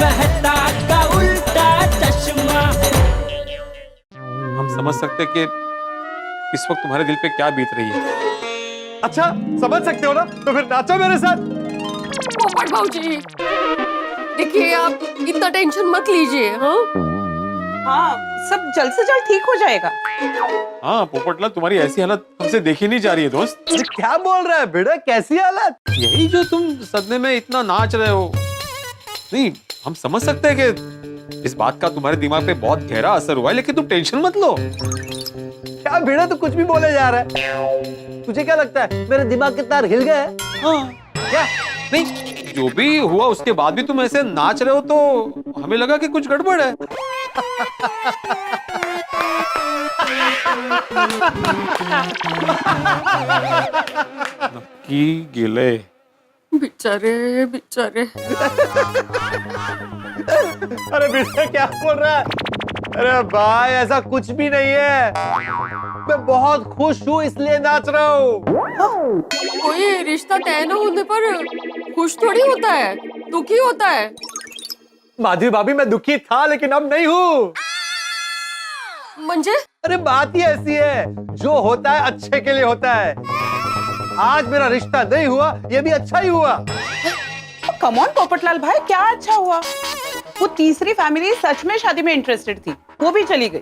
मेहता का उल्टा चश्मा। हम समझ सकते कि इस वक्त तुम्हारे दिल पे क्या बीत रही है। अच्छा समझ सकते हो ना, तो फिर नाचो मेरे साथ। पोपट भाऊजी, देखिए आप इतना टेंशन मत लीजिए। हाँ, सब जल्द से जल्द ठीक हो जाएगा। हाँ पोपटलाल, तुम्हारी ऐसी हालत हमसे देखी नहीं जा रही है दोस्त। ये क्या बोल रहा है बेटा, कैसी हालत? यही जो तुम सदमे में इतना नाच रहे हो। नहीं, हम समझ सकते हैं कि इस बात का तुम्हारे दिमाग पे बहुत गहरा असर हुआ है, लेकिन तुम टेंशन मत लो। क्या बेटा तू कुछ भी बोले जा रहा है? तुझे क्या लगता है मेरे दिमाग के तार हिल गए? हाँ क्या? नहीं, जो भी हुआ उसके बाद भी तुम ऐसे नाच रहे हो तो हमें लगा कि कुछ गड़बड़ है। नक्की गिले। बेचारे बेचारे। अरे बेटा क्या बोल रहा है? अरे भाई ऐसा कुछ भी नहीं है, मैं बहुत खुश हूँ इसलिए नाच रहा हूँ। कोई रिश्ता तय न होने पर खुश थोड़ी होता है, दुखी होता है। माधवी भाभी मैं दुखी था लेकिन अब नहीं हूँ। मंजे? अरे बात ही ऐसी है, जो होता है अच्छे के लिए होता है। आज मेरा रिश्ता नहीं हुआ, ये भी अच्छा ही हुआ। कम ऑन पोपटलाल भाई, क्या अच्छा हुआ? वो तीसरी फैमिली सच में शादी में इंटरेस्टेड थी, वो भी चली गई।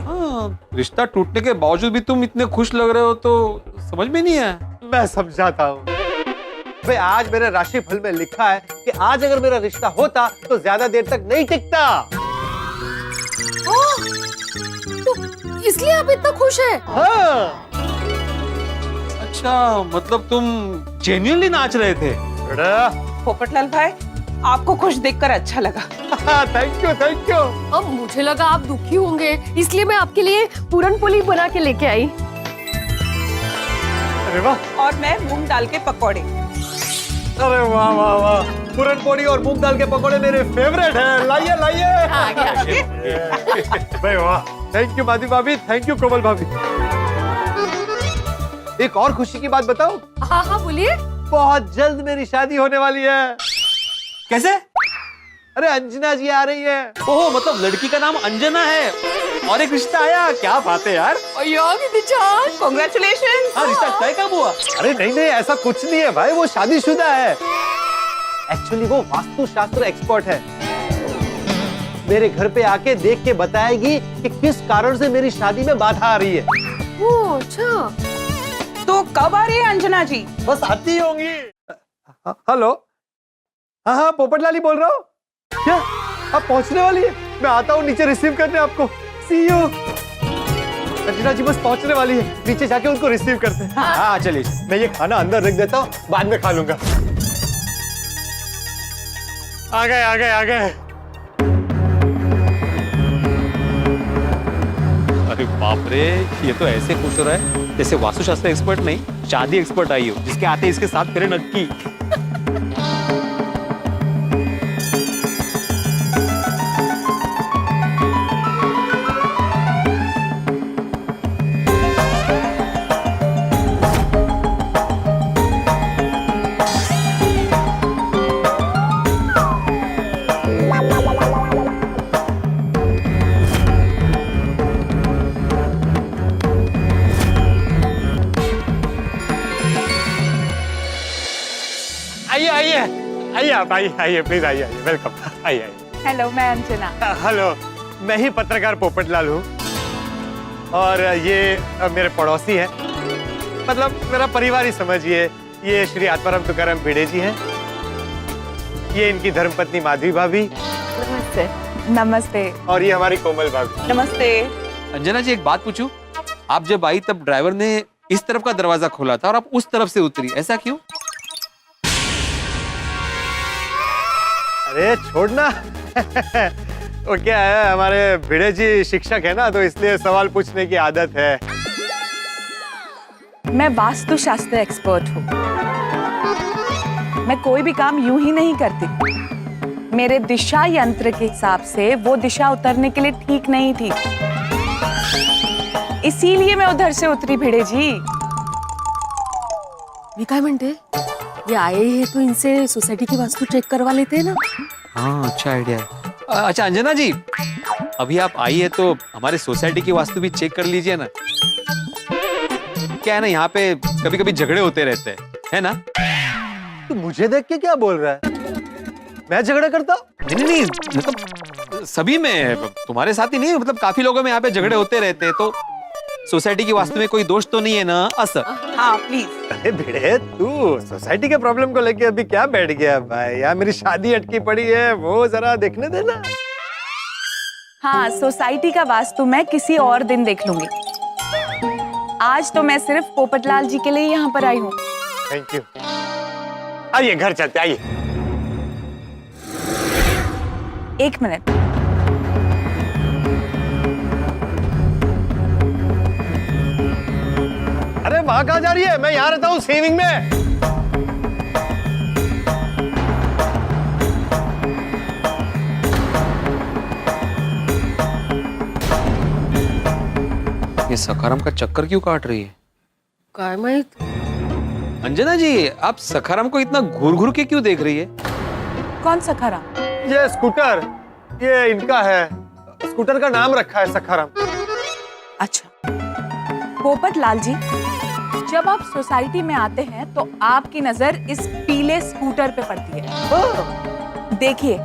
हाँ, रिश्ता टूटने के बावजूद भी तुम इतने खुश लग रहे हो तो समझ में नहीं आया। मैं समझाता हूँ भाई, आज मेरे राशि फल में लिखा है कि आज अगर मेरा रिश्ता होता तो ज्यादा देर तक नहीं टिकता। तो इसलिए आप इतना खुश हैं? हाँ। अच्छा, मतलब तुम जेन्युइनली नाच रहे थे? पोपटलाल भाई, आपको खुश देखकर अच्छा लगा। Thank you thank you. अब मुझे लगा आप दुखी होंगे, इसलिए मैं आपके लिए पूरन पोली बना के लेके आई। अरे वाह। और मैं मूंग दाल के पकौड़े। अरे वाह वाह वाह, पूरन पोड़ी और मूंग दाल के पकौड़े मेरे फेवरेट हैं। लाइए लाइए। आगे आगे। भाई वाह, थैंक यू माधवी भाभी, थैंक यू कोमल भाभी। एक और खुशी की बात बताओ। हाँ हाँ बोलिए। बहुत जल्द मेरी शादी होने वाली है। कैसे? अरे अंजना जी आ रही है। ओह, मतलब लड़की का नाम अंजना है और एक रिश्ता आया। क्या बात है यार। कांग्रेचुलेशंस। हाँ, रिश्ता तय कब हुआ? अरे नहीं नहीं, ऐसा कुछ नहीं है भाई, वो शादीशुदा है। एक्चुअली वो वास्तुशास्त्र एक्सपर्ट है। मेरे घर पे आके देख के बताएगी कि किस कारण से मेरी शादी में बाधा आ रही है। ओह अच्छा। तो कब आ रही है अंजना जी? बस आती होंगी। हेलो, हाँ हाँ पोपटलाल ही बोल रहा हूँ। क्या आप पहुंचने वाली है? मैं आता हूँ नीचे रिसीव करने आपको। सी यू। अंजना जी बस पहुंचने वाली है, नीचे जाके उनको रिसीव करते हैं। हाँ चलिए। मैं ये खाना अंदर रख देता हूँ, बाद में खा लूंगा। आ गए आ गए आ गए। अरे बाप रे, ये तो ऐसे खुश हो रहा है जैसे वास्तुशास्त्र एक्सपर्ट नहीं, शादी एक्सपर्ट आई हो, जिसके आते इसके साथ फिरे नक्की। आइए आइए आइए आप आइए आइए प्लीज आइए आइए, वेलकम। आइए आइए। हेलो, मैं अंजना। हेलो, मैं ही पत्रकार पोपटलाल हूँ और ये मेरे पड़ोसी हैं, मतलब मेरा परिवार ही समझिए। ये श्री आत्माराम तुकाराम भिड़े जी हैं, ये इनकी धर्मपत्नी माधवी भाभी। नमस्ते। नमस्ते। और ये हमारी कोमल भाभी। नमस्ते। अंजना जी, एक बात पूछूं? आप जब आई तब ड्राइवर ने इस तरफ का दरवाजा खोला था और आप उस तरफ से उतरी, ऐसा क्यों? अरे छोड़ना। वो क्या है, हमारे भिड़े जी शिक्षक है ना, तो इसलिए सवाल पूछने की आदत है। मैं वास्तुशास्त्र एक्सपर्ट हूँ। मैं कोई भी काम यूं ही नहीं करती। मेरे दिशा यंत्र के हिसाब से वो दिशा उतरने के लिए ठीक नहीं थी, इसीलिए मैं उधर से उतरी। भिड़े जी, मी काय म्हणते, ये आए हैं तो इनसे सोसाइटी की वास्तु चेक करवा लेते हैं ना। हाँ अच्छा आइडिया है। अच्छा अंजना जी, अभी आप आई है तो हमारे सोसाइटी की वास्तु भी चेक कर लीजिए ना। क्या है ना, यहाँ पे कभी कभी झगड़े होते रहते हैं, है ना? तू मुझे देख के क्या बोल रहा है? मैं झगड़ा करता हूँ? नहीं, मतलब सभी में, तुम्हारे साथ ही नहीं, मतलब काफी लोगों में यहाँ पे झगड़े होते रहते हैं, तो सोसाइटी की वास्तु में कोई दोष तो नहीं है ना असर? हाँ प्लीज। अरे भिड़े, तू सोसाइटी के प्रॉब्लम को लेके अभी क्या बैठ गया भाई? यार मेरी शादी अटकी पड़ी है, वो जरा देखने देना। हाँ, सोसाइटी का वास्तु मैं किसी और दिन देख लूंगी। आज तो मैं सिर्फ पोपटलाल जी के लिए यहाँ पर आई हूँ। Thank you. आइए घर चलते, आइए। 1 मिनट। अरे वहां कहाँ जा रही है? मैं यहाँ रहता हूँ सेविंग में। ये सखाराम का चक्कर क्यों काट रही है? काय माहित? अंजना जी, आप सखाराम को इतना घूर घूर के क्यों देख रही है? कौन सखाराम? ये स्कूटर, ये इनका है। स्कूटर का नाम रखा है सखाराम। अच्छा, पोपटलाल जी, जब आप सोसाइटी में आते हैं तो आपकी नजर इस पीले स्कूटर पे पड़ती है। देखिए,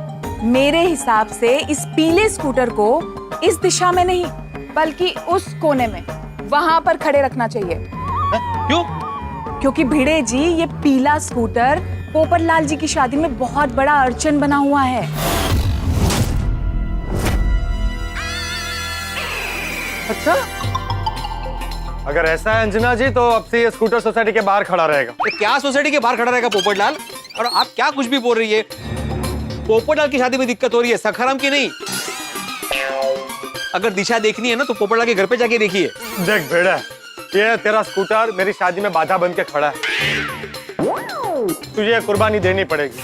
मेरे हिसाब से इस पीले स्कूटर को इस दिशा में नहीं बल्कि उस कोने में, वहां पर खड़े रखना चाहिए। क्यों? क्योंकि भिड़े जी, ये पीला स्कूटर पोपटलाल जी की शादी में बहुत बड़ा अड़चन बना हुआ है। अच्छा, अगर ऐसा है अंजना जी, तो अब से ये स्कूटर सोसाइटी के बाहर खड़ा रहेगा। तो क्या सोसाइटी के बाहर खड़ा रहेगा पोपटलाल? और आप क्या कुछ भी बोल रही है? पोपटलाल की शादी में दिक्कत हो रही है, सखाराम की नहीं। अगर दिशा देखनी है ना तो पोपटलाल के घर पे जाके देखिए। देख बेड़ा, ये तेरा स्कूटर मेरी शादी में बाधा बन के खड़ा है। तुझे कुर्बानी देनी पड़ेगी।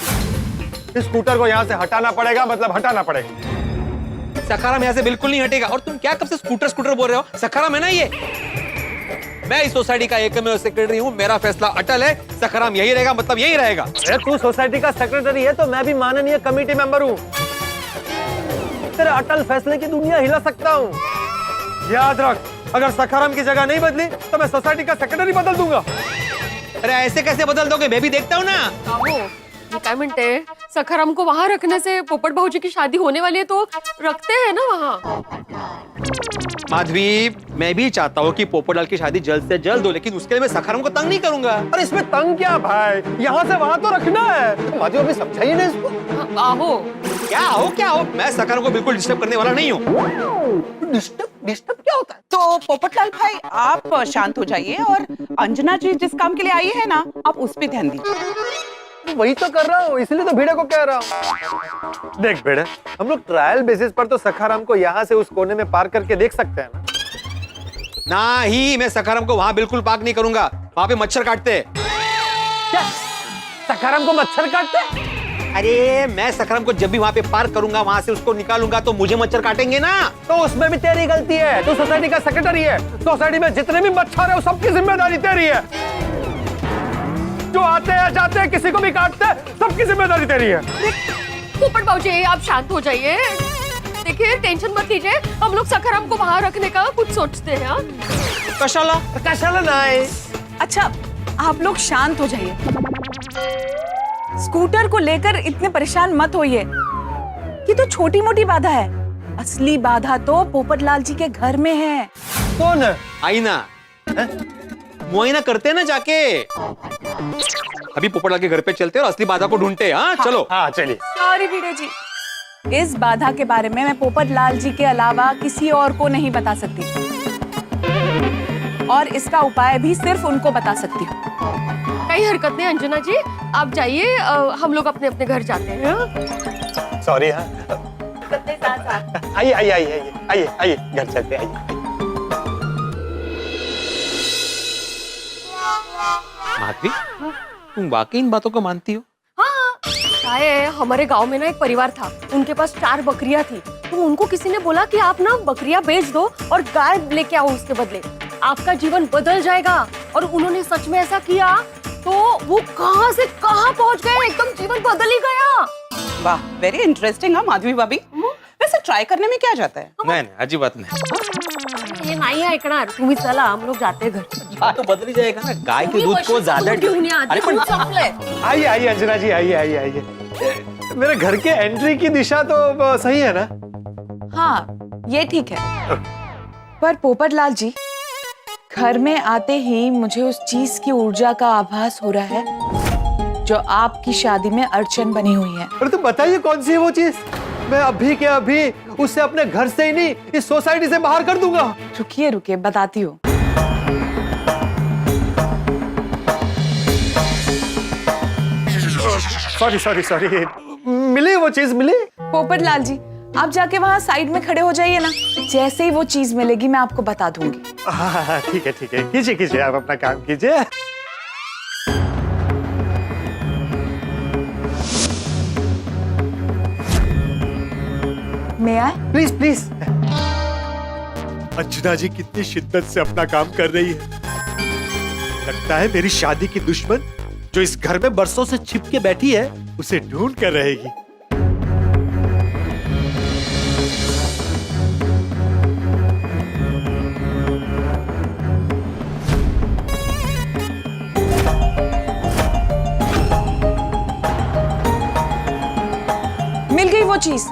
इस स्कूटर को यहाँ से हटाना पड़ेगा, मतलब हटाना पड़ेगा। सखाराम यहाँ से बिल्कुल नहीं हटेगा। और तुम क्या कब से स्कूटर स्कूटर बोल रहे हो? सखाराम है ना ये। मैं इस सोसाइटी का एकमेव सेक्रेटरी हूँ, मेरा फैसला अटल है। सखाराम यही रहेगा, मतलब यही रहेगा। तू सोसाइटी का सेक्रेटरी है तो मैं भी माननीय कमेटी मेंबर हूँ। तेरे अटल फैसले की दुनिया हिला सकता हूँ। याद रख, अगर सखाराम की जगह नहीं बदली तो मैं सोसाइटी का सेक्रेटरी बदल दूंगा। अरे ऐसे कैसे बदल दोगे? मैं भी देखता हूँ ना। आहो, ये काय म्हणते? सखाराम को वहाँ रखने से पोपट भाऊजी की शादी होने वाली है, तो रखते हैं ना वहाँ। माधवी, मैं भी चाहता हूँ कि पोपटलाल की शादी जल्द से जल्द हो, लेकिन उसके लिए मैं सखाराम को तंग नहीं करूंगा। अरे इसमें तंग क्या भाई? यहाँ से वहां तो रखना है। माधवी अभी समझाइए ना इसको। आहो, क्या हो? मैं सखाराम को बिल्कुल डिस्टर्ब करने वाला नहीं हूँ। डिस्टर्ब क्या होता है? तो पोपटलाल भाई, आप शांत हो जाइए और अंजना जी जिस काम के लिए आई है ना, आप उस पे ध्यान दीजिए। वही तो कर रहा हूँ, इसलिए तो भिड़े को कह रहा हूँ। देख भिड़े, हम लोग ट्रायल बेसिस पर तो सखाराम को यहाँ से उस कोने में पार करके देख सकते हैं ना। ना ही, मैं सखाराम को वहां बिल्कुल पार्क नहीं करूंगा। वहां पे मच्छर काटते हैं। क्या? सखाराम को मच्छर काटते हैं? अरे मैं सखाराम को जब भी वहां पे पार्क करूंगा, वहां से उसको निकालूंगा तो मुझे मच्छर काटेंगे ना। तो उसमें भी तेरी गलती है। तू सोसाइटी का सेक्रेटरी है। सोसाइटी में जितने भी मच्छर है, वो सबकी जिम्मेदारी तेरी है। जो आते हैं जाते हैं, किसी को भी काटते हैं, सबकी जिम्मेदारी तेरी है। पोपट भाऊजी, आप शांत हो जाइए। देखिए, टेंशन मत लीजिए, हम लोग सखाराम को वहाँ रखने का कुछ सोचते हैं। हाँ? कशाला नहीं। अच्छा, आप लोग शांत हो जाइए। स्कूटर को लेकर इतने परेशान मत होइए। ये तो छोटी मोटी बाधा है। असली बाधा तो पोपटलाल जी के घर में है। कौन है? आईना मुआयना करते हैं ना जाके। अभी पोपटलाल के घर पे चलते हैं और असली बाधा को ढूंढते हैं। हाँ, चलो। हाँ चलिए। सॉरी भिड़े जी, इस बाधा के बारे में मैं पोपटलाल जी के अलावा किसी और को नहीं बता सकती, और इसका उपाय भी सिर्फ उनको बता सकती हूँ। कोई हरकत नहीं अंजना जी, आप जाइए, हम लोग अपने अपने घर जाते हैं। सॉरी। हाँ, आइए आइए आइए आइए आइए, घर चलते हैं। आइए। माधवी, तुम वाकई इन बातों को मानती हो? हाँ, हमारे गांव में ना एक परिवार था, उनके पास 4 बकरियां थी। तो उनको किसी ने बोला कि आप ना बकरियां बेच दो और गाय लेके आओ, उसके बदले आपका जीवन बदल जाएगा। और उन्होंने सच में ऐसा किया, तो वो कहां से कहां पहुंच गए, एकदम जीवन बदल ही गया। वाह, वेरी इंटरेस्टिंग। हाँ माधवी भाभी, वैसे ट्राई करने में क्या जाता है? नहीं नहीं अजिबात नहीं। ये नाही ऐकणार तुम्ही, चला हम लोग जाते हैं घर। बात तो बदल ही जाएगा ना, गाय के दूध को ज्यादा घेऊन या, अरे पण आइए आइए अंजना जी, आइए आइए आइए। मेरे घर के एंट्री की दिशा तो सही है ना? हाँ, ये ठीक है। पर पोपटलाल जी, घर में आते ही मुझे उस चीज की ऊर्जा का आभास हो रहा है जो आपकी शादी में अड़चन बनी हुई है। अरे तो बताइए कौन सी है वो चीज? मैं अभी के अभी उससे अपने घर से ही नहीं, इस सोसाइटी से बाहर कर दूंगा। रुकिए रुकिए, बताती हूँ। सॉरी सॉरी सॉरी, मिली वो चीज? मिली? पोपटलाल जी, आप जाके वहाँ साइड में खड़े हो जाइए ना। जैसे ही वो चीज मिलेगी मैं आपको बता दूंगी। हाँ ठीक है ठीक है, कीजिए कीजिए, आप अपना काम कीजिए। मैं आए? Please please. अंजना जी कितनी शिद्दत से अपना काम कर रही है। लगता है मेरी शादी की दुश्मन जो इस घर में बरसों से छिप के बैठी है, उसे ढूंढ कर रहेगी। मिल गई वो चीज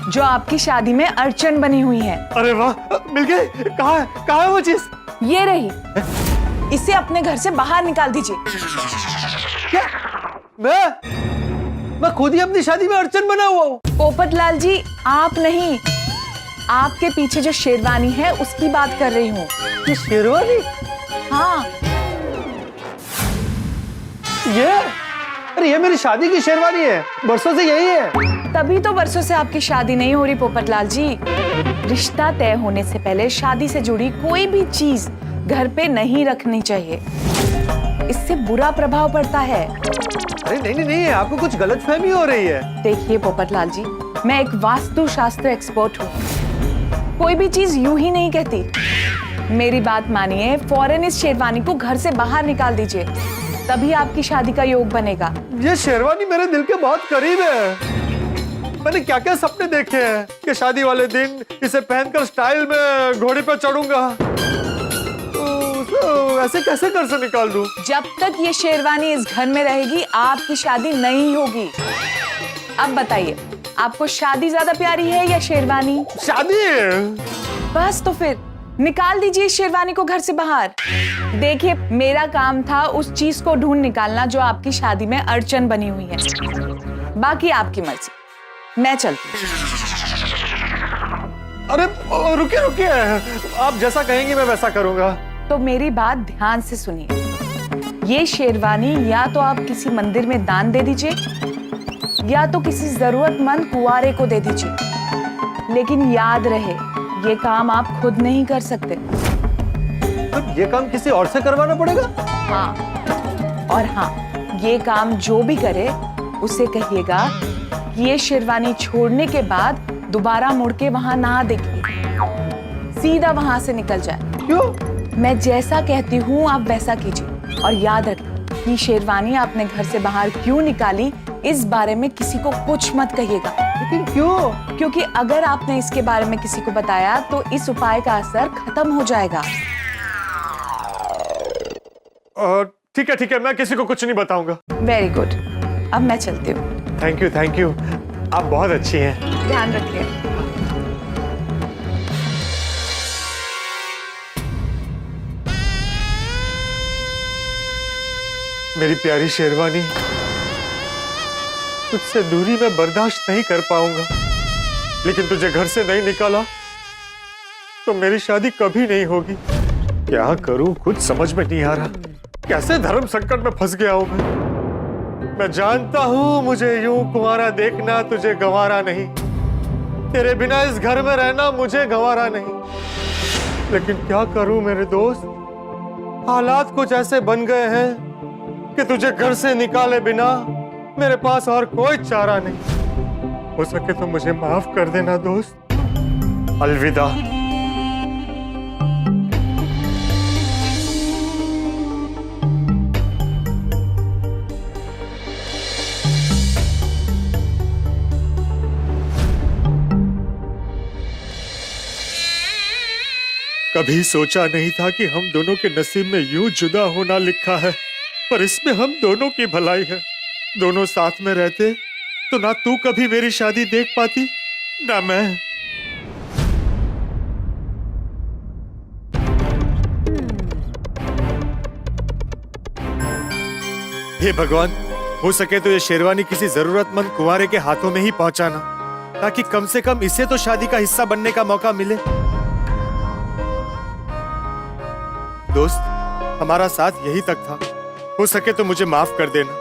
जो आपकी शादी में अड़चन बनी हुई है। अरे वाह, मिल गई। कहाँ है वो चीज? ये रही। इसे अपने घर से बाहर निकाल दीजिए। क्या? मैं खुद ही अपनी शादी में अड़चन बना हुआ हूँ। पोपटलाल जी, आप नहीं, आपके पीछे जो शेरवानी है उसकी बात कर रही हूँ। ये शेरवानी? हाँ, अरे ये मेरी शादी की शेरवानी है, बरसों से यही है। तभी तो बरसों से आपकी शादी नहीं हो रही पोपटलाल जी। रिश्ता तय होने से पहले शादी से जुड़ी कोई भी चीज घर पे नहीं रखनी चाहिए, इससे बुरा प्रभाव पड़ता है। अरे नहीं नहीं नहीं, आपको कुछ गलतफहमी हो रही है। देखिए पोपटलाल जी, मैं एक वास्तु शास्त्र एक्सपर्ट हूँ, कोई भी चीज यूं ही नहीं कहती। मेरी बात मानिए, फौरन इस शेरवानी को घर से बाहर निकाल दीजिए, तभी आपकी शादी का योग बनेगा। ये शेरवानी मेरे दिल के बहुत करीब है। मैंने क्या क्या सपने देखे हैं कि शादी वाले दिन इसे पहनकर स्टाइल में घोड़े पर चढ़ूंगा। तो ऐसे कैसे घर से निकाल दूं? जब तक ये शेरवानी इस घर में रहेगी आपकी शादी नहीं होगी। अब बताइए, आपको शादी ज्यादा प्यारी है या शेरवानी? शादी। बस तो फिर निकाल दीजिए इस शेरवानी को घर से बाहर। देखिए, मेरा काम था उस चीज को ढूंढ निकालना जो आपकी शादी में अड़चन बनी हुई है। बाकी आपकी मर्जी, मैं चलती हूँ। अरे रुकिए रुकिए, आप जैसा कहेंगी मैं वैसा करूंगा। तो मेरी बात ध्यान से सुनिए। ये शेरवानी या तो आप किसी मंदिर में दान दे दीजिए या तो किसी जरूरतमंद कुंवारे को दे दीजिए। लेकिन याद रहे, ये काम आप खुद नहीं कर सकते। तो ये काम किसी और से करवाना पड़ेगा? हाँ, और हाँ, ये काम जो भी करे उसे कहिएगा कि ये शेरवानी छोड़ने के बाद दोबारा मुड़ के वहां ना देखे, सीधा वहां से निकल जाए। क्यों? मैं जैसा कहती हूँ आप वैसा कीजिए। और याद रखें कि शेरवानी आपने घर से बाहर क्यों निकाली, इस बारे में किसी को कुछ मत कहिएगा। लेकिन क्यों? क्योंकि अगर आपने इसके बारे में किसी को बताया तो इस उपाय का असर खत्म हो जाएगा। ठीक है, मैं किसी को कुछ नहीं बताऊंगा। वेरी गुड, अब मैं चलती हूँ। थैंक यू, आप बहुत अच्छी हैं। ध्यान रखिए। मेरी प्यारी शेरवानी, तुझसे दूरी मैं बर्दाश्त नहीं कर पाऊंगा, लेकिन तुझे घर से नहीं निकाला तो मेरी शादी कभी नहीं होगी। क्या करूं कुछ समझ में नहीं आ रहा। कैसे धर्म संकट में फंस गया हूं मैं जानता हूं मुझे यूं कुंवारा देखना तुझे गंवारा नहीं, तेरे बिना इस घर में रहना मुझे गंवारा नहीं। लेकिन क्या करूं मेरे दोस्त, हालात कुछ ऐसे बन गए हैं कि तुझे घर से निकाले बिना मेरे पास और कोई चारा नहीं। हो सके तो मुझे माफ कर देना दोस्त। अलविदा। कभी सोचा नहीं था कि हम दोनों के नसीब में यूं जुदा होना लिखा है, पर इसमें हम दोनों की भलाई है। दोनों साथ में रहते तो ना तू कभी मेरी शादी देख पाती ना मैं। हे भगवान, हो सके तो ये शेरवानी किसी जरूरतमंद कुंवारे के हाथों में ही पहुंचाना, ताकि कम से कम इसे तो शादी का हिस्सा बनने का मौका मिले। दोस्त, हमारा साथ यही तक था, हो सके तो मुझे माफ कर देना।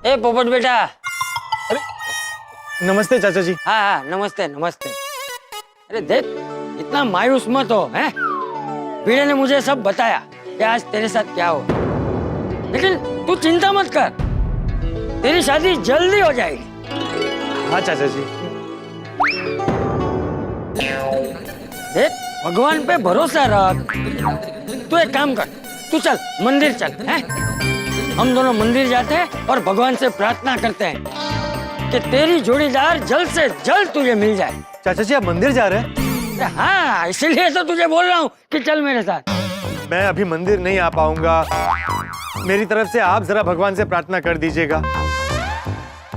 ए पोपट बेटा। नमस्ते चाचा जी। हाँ हाँ नमस्ते नमस्ते। अरे देख, इतना मायूस मत हो, हैं? भिड़े ने मुझे सब बताया कि आज तेरे साथ क्या हो, लेकिन तू चिंता मत कर, तेरी शादी जल्दी हो जाएगी। हाँ चाचा जी। देख, भगवान पे भरोसा रख। तू एक काम कर, तू चल मंदिर चल, हैं? हम दोनों मंदिर जाते हैं और भगवान से प्रार्थना करते हैं कि तेरी जोड़ीदार जल्द से जल्द तुझे मिल जाए। चाचा जी, आप मंदिर जा रहे हैं? हाँ, इसीलिए तो तुझे बोल रहा हूँ कि चल मेरे साथ। मैं अभी मंदिर नहीं आ पाऊंगा, मेरी तरफ से आप जरा भगवान से प्रार्थना कर दीजिएगा।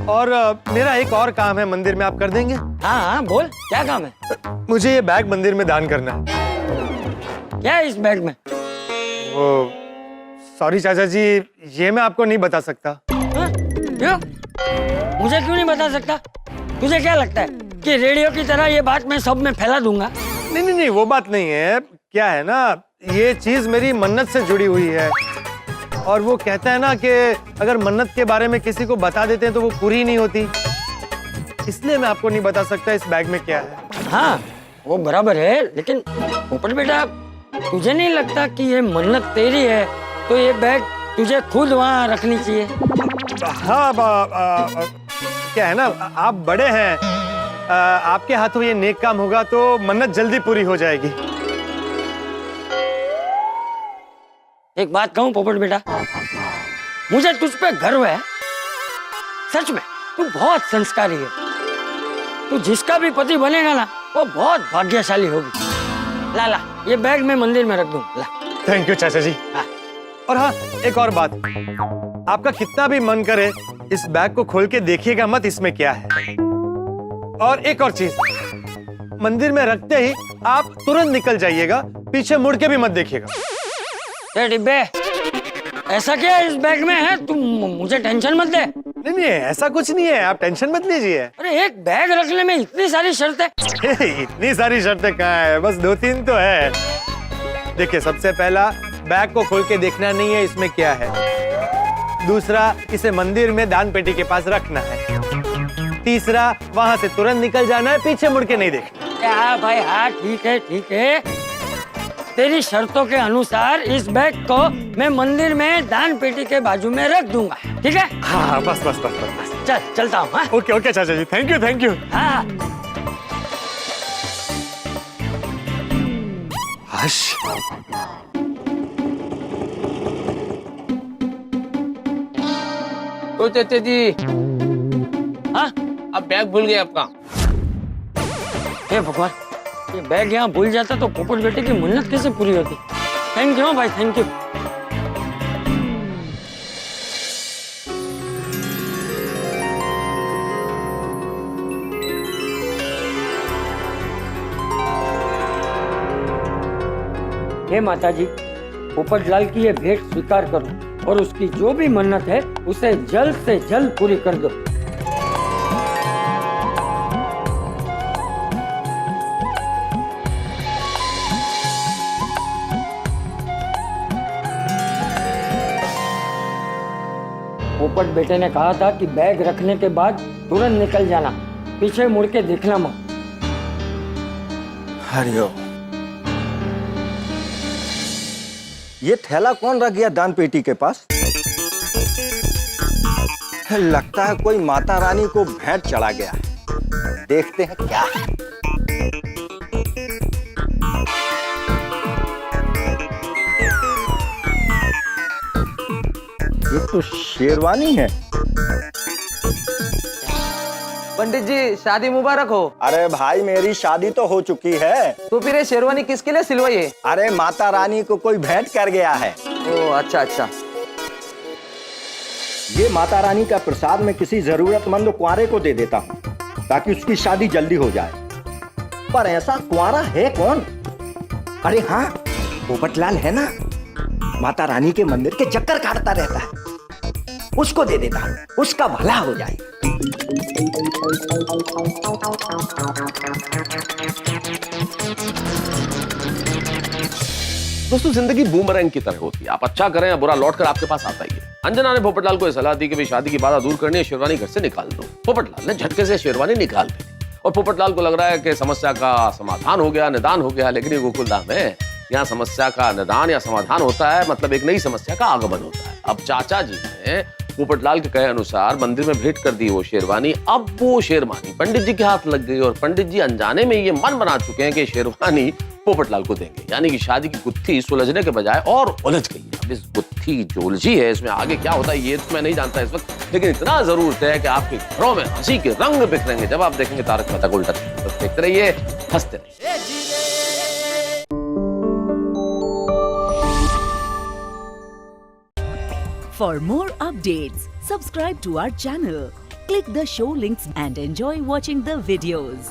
और मेरा एक और काम है मंदिर में, आप कर देंगे? हाँ हाँ बोल, क्या काम है? मुझे ये बैग मंदिर में दान करना है। क्या है इस बैग में? वो सॉरी चाचा जी, ये मैं आपको नहीं बता सकता। हाँ? क्यों? मुझे क्यों नहीं बता सकता? तुझे क्या लगता है कि रेडियो की तरह ये बात मैं सब में फैला दूंगा? नहीं नहीं नहीं, वो बात नहीं है। क्या है ना, ये चीज मेरी मन्नत से जुड़ी हुई है, और वो कहता है ना कि अगर मन्नत के बारे में किसी को बता देते हैं तो वो पूरी नहीं होती, इसलिए मैं आपको नहीं बता सकता इस बैग में क्या है। हाँ वो बराबर है, लेकिन पोपट बेटा, तुझे नहीं लगता कि ये मन्नत तेरी है तो ये बैग तुझे खुद वहाँ रखनी चाहिए? हाँ क्या है ना, आप बड़े हैं, आपके हाथों ये नेक काम होगा तो मन्नत जल्दी पूरी हो जाएगी। एक बात कहूँ पोपट बेटा, मुझे तुझ पे गर्व है। सच में तू बहुत संस्कारी है। तू जिसका भी पति बनेगा ना, वो बहुत भाग्यशाली होगी। ला ला, ये बैग मैं मंदिर में रख दूँ। ला। थैंक यू चाचा जी। हाँ। और हाँ, एक और बात, आपका कितना भी मन करे इस बैग को खोल के देखिएगा मत इसमें क्या है। और एक और चीज, मंदिर में रखते ही आप तुरंत निकल जाइएगा, पीछे मुड़ के भी मत देखिएगा। ए डिब्बे, ऐसा क्या है इस बैग में है? तुम मुझे टेंशन मत दे। नहीं नहीं, ऐसा कुछ नहीं है, आप टेंशन मत लीजिए। अरे एक बैग रखने में इतनी सारी शर्तें? इतनी सारी शर्तें कहाँ है, बस 2-3 तो है। देखिए, सबसे पहला, बैग को खोल के देखना नहीं है इसमें क्या है। दूसरा, इसे मंदिर में दान पेटी के पास रखना है। तीसरा, वहां से तुरंत निकल जाना है, पीछे मुड़ के नहीं देखना। हाँ भाई, हाँ ठीक है ठीक है। तेरी शर्तों के अनुसार इस बैग को मैं मंदिर में दान पेटी के बाजू में रख दूंगा, ठीक है? हाँ बस बस बस बस बस। चल चलता हूँ। हाँ ओके ओके चाचा जी, थैंक यू थैंक यू। हाँ। हश। तो चाचा जी, हाँ अब बैग भूल गए आपका। हे भगवान, ये बैग यहाँ भूल जाता तो पोपट बेटे की मन्नत कैसे पूरी होती? थैंक यू भाई, थैंक यू। हे माता जी, पोपट लाल की ये भेंट स्वीकार करो और उसकी जो भी मन्नत है उसे जल्द से जल्द पूरी कर दो। पोपट बेटे ने कहा था कि बैग रखने के बाद तुरंत निकल जाना, पीछे मुड़ के देखना मत। हरिओम। ये थैला कौन रख गया दान पेटी के पास? लगता है कोई माता रानी को भेंट चढ़ा गया है। देखते हैं क्या है। ये तो शेरवानी है। पंडित जी शादी मुबारक हो। अरे भाई मेरी शादी तो हो चुकी है। तो फिर ये शेरवानी किसके लिए सिलवाई है? अरे माता रानी को कोई भेंट कर गया है। ओ अच्छा अच्छा। ये माता रानी का प्रसाद मैं किसी जरूरतमंद कुंवारे को दे देता हूँ ताकि उसकी शादी जल्दी हो जाए। पर ऐसा कुंवारा है कौन? अरे हाँ, पोपटलाल है ना, माता रानी के मंदिर के चक्कर काटता रहता है। उसको दे देता हूँ, उसका भला हो जाए। दोस्तों, जिंदगी बूमरैंग की तरह होती है। आप अच्छा करें या बुरा लौट कर आपके पास आता ही है। अंजना ने पोपटलाल को यह सलाह दी कि भाई शादी की बाधा दूर करनी है, शेरवानी घर से निकाल दो। पोपटलाल ने झटके से शेरवानी निकाल दी और पोपटलाल को लग रहा है कि समस्या का समाधान हो गया, निदान हो गया। लेकिन ये गोकुलधाम है, यहाँ समस्या का निदान या समाधान होता है मतलब एक नई समस्या का आगमन होता है। अब चाचा जी ने पोपटलाल के कहे अनुसार मंदिर में भेंट कर दी वो शेरवानी। अब वो शेरवानी पंडित जी के हाथ लग गई और पंडित जी अनजाने में ये मन बना चुके हैं कि शेरवानी पोपटलाल को देंगे। यानी कि शादी की गुत्थी सुलझने के बजाय और उलझ गई है। अब इस गुत्थी जो उलझी है, इसमें आगे क्या होता है ये तो मैं नहीं जानता इस वक्त, लेकिन इतना जरूर है कि आपके घरों में हंसी के रंग बिखरेंगे जब आप देखेंगे तारक मेहता का उल्टा चश्मा। तो देखते रहिए, हंसते रहिए। For more updates, subscribe to our channel, click the show links and enjoy watching the videos.